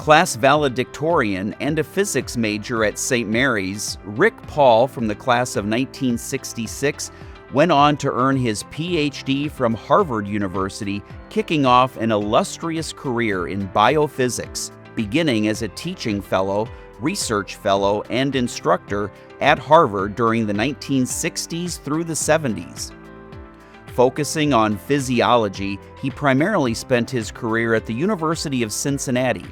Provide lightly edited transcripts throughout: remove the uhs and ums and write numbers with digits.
class valedictorian and a physics major at St. Mary's, Rick Paul from the class of 1966 went on to earn his PhD from Harvard University, kicking off an illustrious career in biophysics, beginning as a teaching fellow, research fellow, and instructor at Harvard during the 1960s through the 70s. Focusing on physiology, he primarily spent his career at the University of Cincinnati,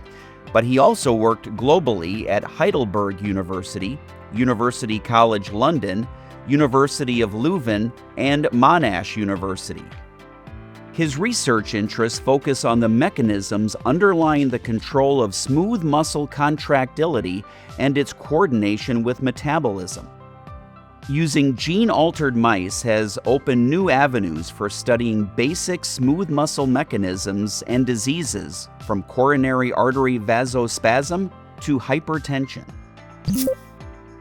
but he also worked globally at Heidelberg University, University College London, University of Leuven, and Monash University. His research interests focus on the mechanisms underlying the control of smooth muscle contractility and its coordination with metabolism. Using gene-altered mice has opened new avenues for studying basic smooth muscle mechanisms and diseases, from coronary artery vasospasm to hypertension.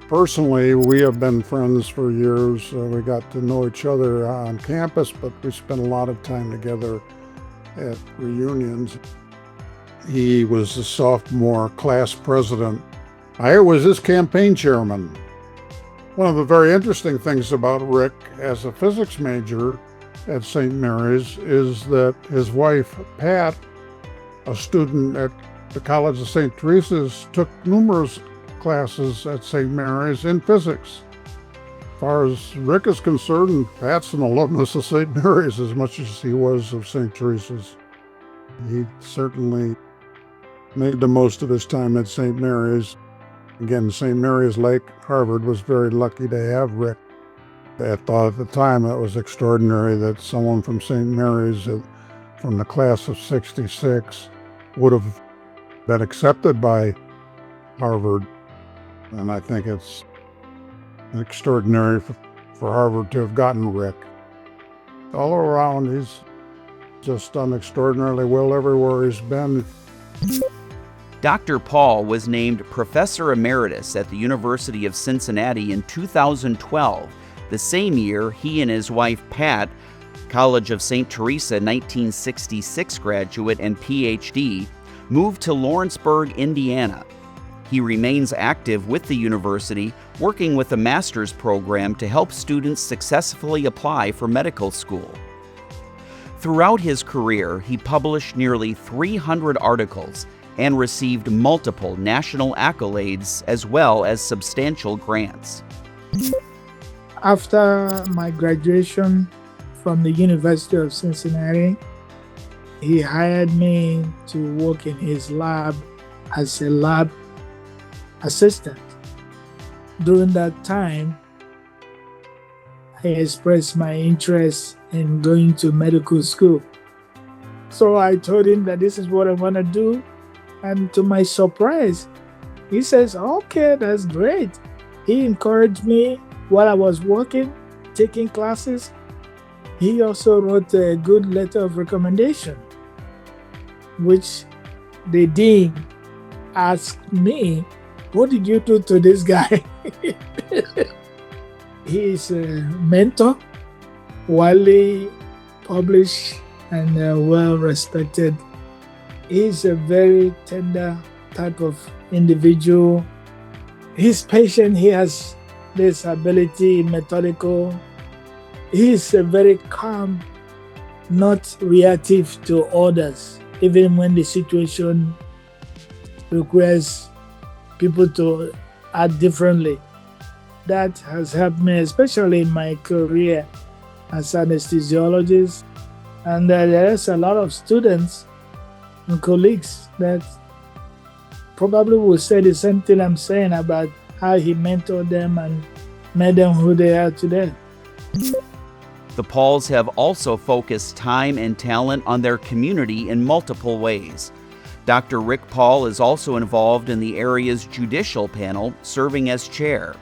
Personally, we have been friends for years. We got to know each other on campus, but we spent a lot of time together at reunions. He was the sophomore class president. I was his campaign chairman. One of the very interesting things about Rick as a physics major at St. Mary's is that his wife, Pat, a student at the College of St. Teresa's, took numerous classes at St. Mary's in physics. As far as Rick is concerned, Pat's an alumnus of St. Mary's as much as he was of St. Teresa's. He certainly made the most of his time at St. Mary's. Again, St. Mary's, like Harvard, was very lucky to have Rick. I thought at the time it was extraordinary that someone from St. Mary's from the class of 66 would have been accepted by Harvard. And I think it's extraordinary for Harvard to have gotten Rick. All around, he's just done extraordinarily well everywhere he's been. Dr. Paul was named Professor Emeritus at the University of Cincinnati in 2012, the same year he and his wife Pat, College of St. Teresa 1966 graduate and PhD, moved to Lawrenceburg, Indiana. He remains active with the university, working with a master's program to help students successfully apply for medical school. Throughout his career, he published nearly 300 articles and received multiple national accolades as well as substantial grants. After my graduation from the University of Cincinnati, he hired me to work in his lab as a lab assistant. During that time, I expressed my interest in going to medical school. So I told him that this is what I want to do. And to my surprise, he says, okay, that's great. He encouraged me while I was working, taking classes. He also wrote a good letter of recommendation, which the dean asked me, what did you do to this guy? He is a mentor, widely published and well-respected. He's a very tender type of individual. He's patient. He has this ability, methodical. He's a very calm, not reactive to others, even when the situation requires people to act differently. That has helped me, especially in my career as anesthesiologist. And there's a lot of students and colleagues that probably will say the same thing I'm saying about how he mentored them and made them who they are today. The Pauls have also focused time and talent on their community in multiple ways. Dr. Rick Paul is also involved in the area's judicial panel, serving as chair.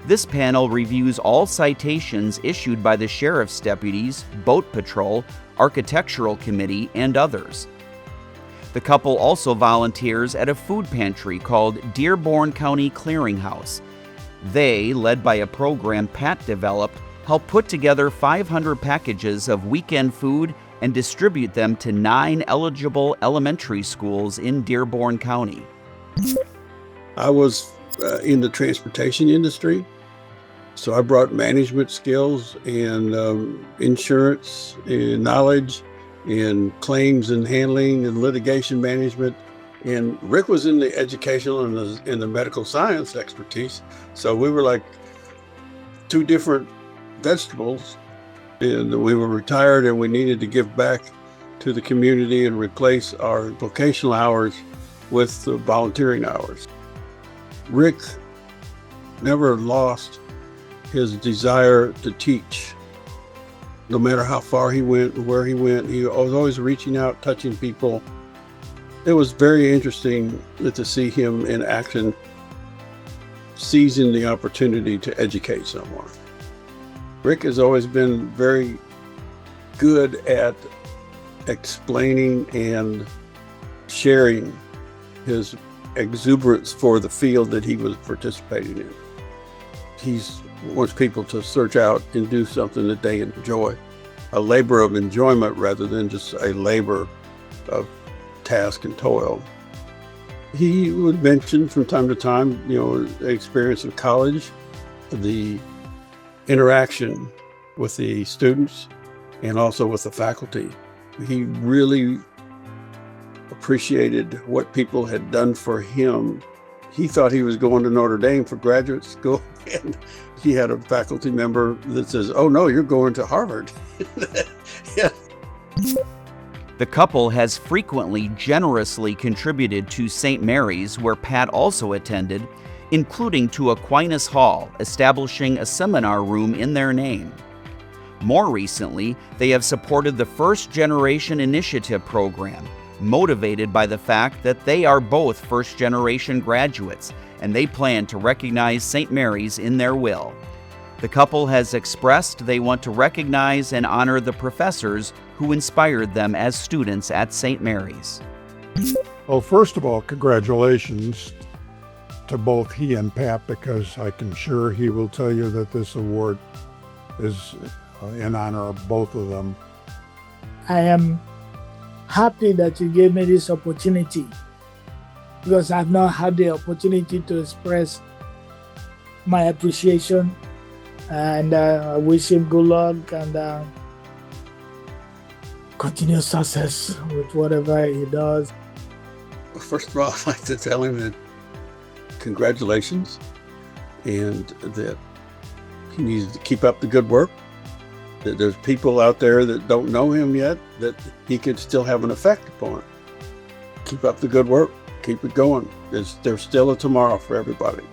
This panel reviews all citations issued by the sheriff's deputies, boat patrol, architectural committee, and others. The couple also volunteers at a food pantry called Dearborn County Clearinghouse. They, led by a program Pat developed, help put together 500 packages of weekend food and distribute them to 9 eligible elementary schools in Dearborn County. I was in the transportation industry, so I brought management skills and insurance and knowledge and claims and handling and litigation management. And Rick was in the educational and in the medical science expertise. So we were like two different vegetables, and we were retired and we needed to give back to the community and replace our vocational hours with the volunteering hours. Rick never lost his desire to teach. No matter how far he went, where he went, he was always reaching out, touching people. It was very interesting to see him in action, seizing the opportunity to educate someone. Rick has always been very good at explaining and sharing his exuberance for the field that he was participating in. He wants people to search out and do something that they enjoy, a labor of enjoyment rather than just a labor of task and toil. He would mention from time to time, the experience of college, the interaction with the students and also with the faculty. He really appreciated what people had done for him. He thought he was going to Notre Dame for graduate school, and he had a faculty member that says, "Oh no, you're going to Harvard." Yeah. The couple has frequently generously contributed to St. Mary's, where Pat also attended, including to Aquinas Hall, establishing a seminar room in their name. More recently, they have supported the First Generation Initiative program, motivated by the fact that they are both first-generation graduates, and they plan to recognize St. Mary's in their will. The couple has expressed they want to recognize and honor the professors who inspired them as students at St. Mary's. Well, first of all, congratulations to both he and Pat, because I can sure he will tell you that this award is in honor of both of them. I am happy that you gave me this opportunity, because I've not had the opportunity to express my appreciation, and I wish him good luck and continued success with whatever he does. First of all, I'd like to tell him that congratulations, and that he needs to keep up the good work, that there's people out there that don't know him yet, that he could still have an effect upon. Keep up the good work, keep it going. There's still a tomorrow for everybody.